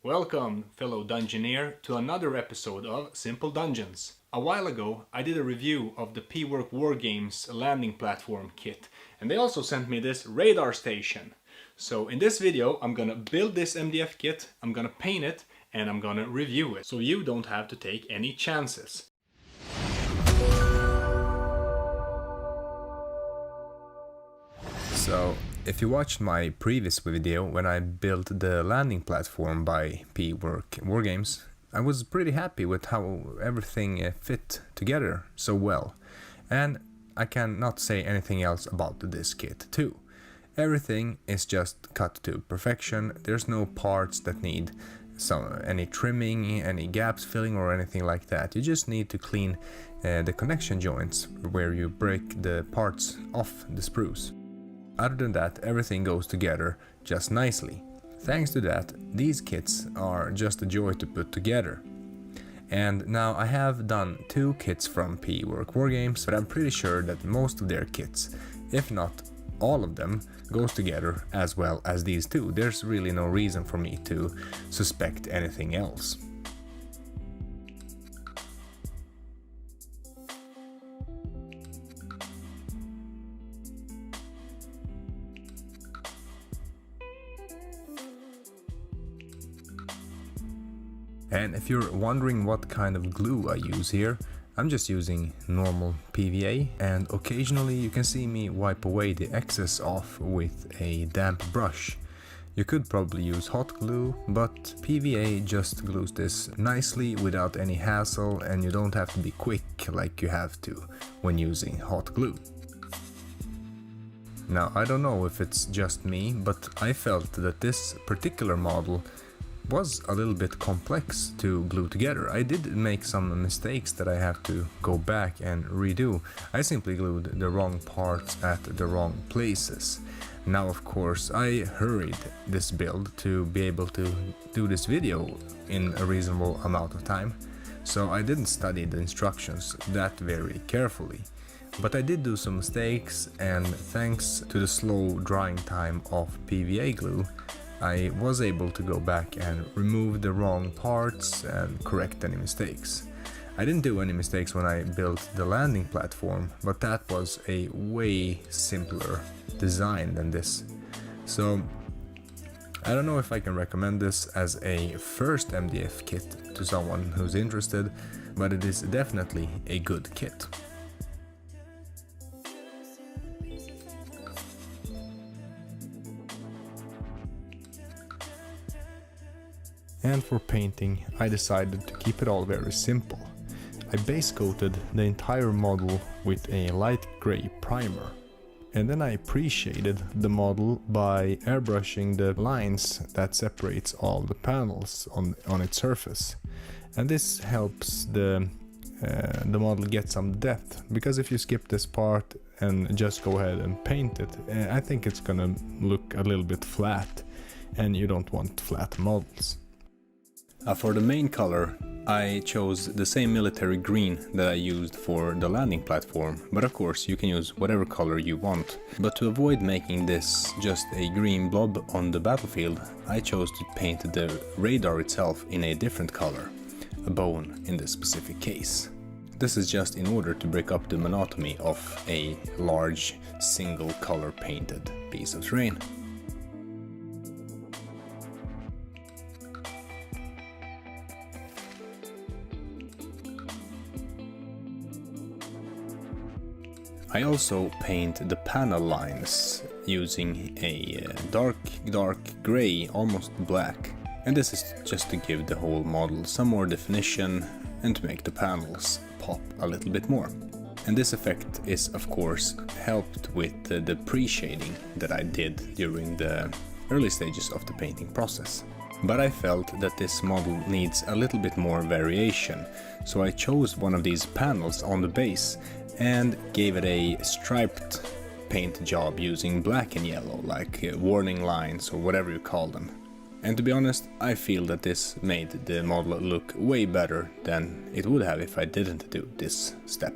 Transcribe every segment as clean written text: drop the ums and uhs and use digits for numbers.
Welcome, fellow Dungeoneer, to another episode of Simple Dungeons. A while ago, I did a review of the Pwork Wargames landing platform kit, and they also sent me this radar station. So in this video, I'm gonna build this MDF kit, I'm gonna paint it, and I'm gonna review it, so you don't have to take any chances. So, if you watched my previous video when I built the landing platform by Pwork Wargames, I was pretty happy with how everything fit together so well. And I cannot say anything else about this kit too. Everything is just cut to perfection. There's no parts that need any trimming, any gaps filling or anything like that. You just need to clean the connection joints where you break the parts off the sprues. Other than that, everything goes together just nicely. Thanks to that, these kits are just a joy to put together. And now I have done 2 kits from Pwork Wargames, but I'm pretty sure that most of their kits, if not all of them, goes together as well as these 2. There's really no reason for me to suspect anything else. And if you're wondering what kind of glue I use here, I'm just using normal PVA, and occasionally you can see me wipe away the excess off with a damp brush. You could probably use hot glue, but PVA just glues this nicely without any hassle, and you don't have to be quick like you have to when using hot glue. Now, I don't know if it's just me, but I felt that this particular model was a little bit complex to glue together. I did make some mistakes that I have to go back and redo. I simply glued the wrong parts at the wrong places. Now, of course, I hurried this build to be able to do this video in a reasonable amount of time, so I didn't study the instructions that very carefully. But I did do some mistakes, and thanks to the slow drying time of PVA glue, I was able to go back and remove the wrong parts and correct any mistakes. I didn't do any mistakes when I built the landing platform, but that was a way simpler design than this. So I don't know if I can recommend this as a first MDF kit to someone who's interested, but it is definitely a good kit. And for painting, I decided to keep it all very simple. I base coated the entire model with a light grey primer. And then I pre-shaded the model by airbrushing the lines that separates all the panels on its surface. And this helps the model get some depth, because if you skip this part and just go ahead and paint it, I think it's gonna look a little bit flat, and you don't want flat models. For the main color, I chose the same military green that I used for the landing platform, but of course you can use whatever color you want. But to avoid making this just a green blob on the battlefield, I chose to paint the radar itself in a different color, a bone in this specific case. This is just in order to break up the monotony of a large single color painted piece of terrain. I also paint the panel lines using a dark grey, almost black, and this is just to give the whole model some more definition and to make the panels pop a little bit more. And this effect is of course helped with the pre-shading that I did during the early stages of the painting process. But I felt that this model needs a little bit more variation, so I chose one of these panels on the base and gave it a striped paint job using black and yellow, like warning lines or whatever you call them. And to be honest, I feel that this made the model look way better than it would have if I didn't do this step.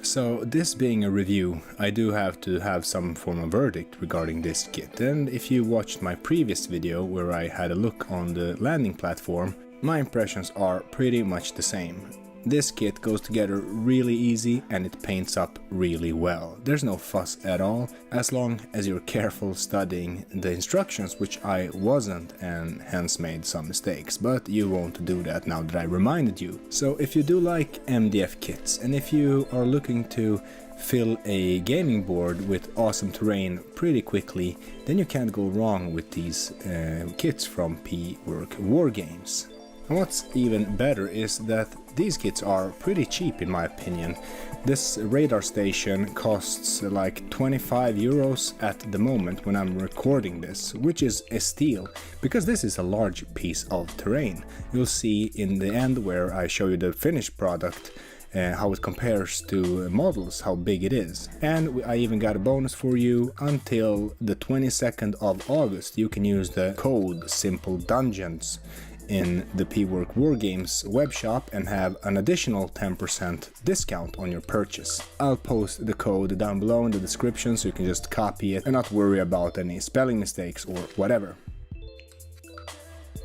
So this being a review, I do have to have some form of verdict regarding this kit, and if you watched my previous video where I had a look on the landing platform, my impressions are pretty much the same. This kit goes together really easy and it paints up really well. There's no fuss at all, as long as you're careful studying the instructions, which I wasn't and hence made some mistakes, but you won't do that now that I reminded you. So if you do like MDF kits and if you are looking to fill a gaming board with awesome terrain pretty quickly, then you can't go wrong with these kits from Pwork Wargames. And what's even better is that these kits are pretty cheap in my opinion. This radar station costs like 25 euros at the moment when I'm recording this, which is a steal, because this is a large piece of terrain. You'll see in the end where I show you the finished product how it compares to models, how big it is. And I even got a bonus for you. Until the 22nd of August you can use the code Simple Dungeons in the Pwork Wargames webshop and have an additional 10% discount on your purchase. I'll post the code down below in the description so you can just copy it and not worry about any spelling mistakes or whatever.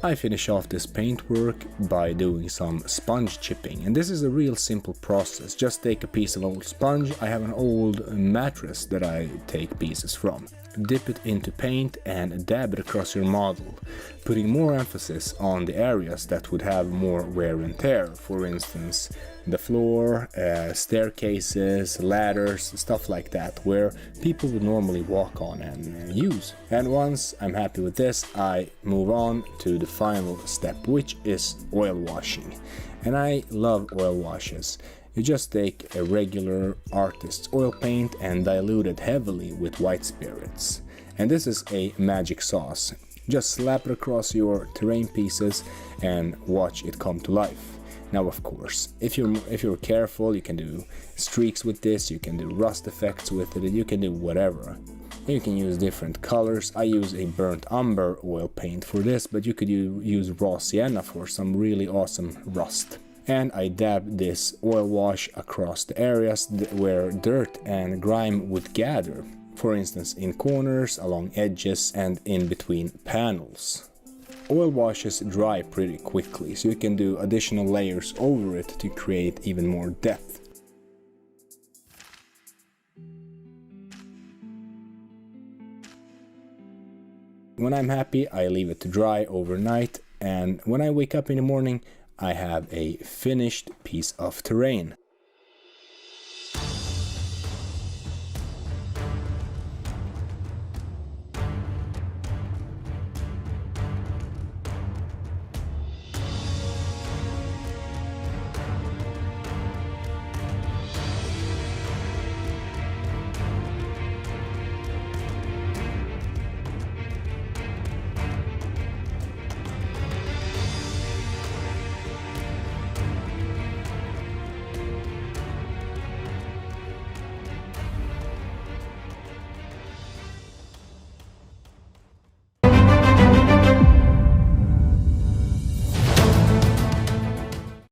I finish off this paintwork by doing some sponge chipping, and this is a real simple process. Just take a piece of old sponge. I have an old mattress that I take pieces from. Dip it into paint and dab it across your model, putting more emphasis on the areas that would have more wear and tear. For instance, the floor, staircases, ladders, stuff like that, where people would normally walk on and use. And once I'm happy with this, I move on to the final step, which is oil washing. And I love oil washes. You just take a regular artist's oil paint and dilute it heavily with white spirits. And this is a magic sauce. Just slap it across your terrain pieces and watch it come to life. Now of course, if you're careful, you can do streaks with this, you can do rust effects with it, you can do whatever. You can use different colors. I use a burnt umber oil paint for this, but you could use raw sienna for some really awesome rust. And I dab this oil wash across the areas where dirt and grime would gather. For instance, in corners, along edges, and in between panels. Oil washes dry pretty quickly, so you can do additional layers over it to create even more depth. When I'm happy, I leave it to dry overnight, and when I wake up in the morning, I have a finished piece of terrain.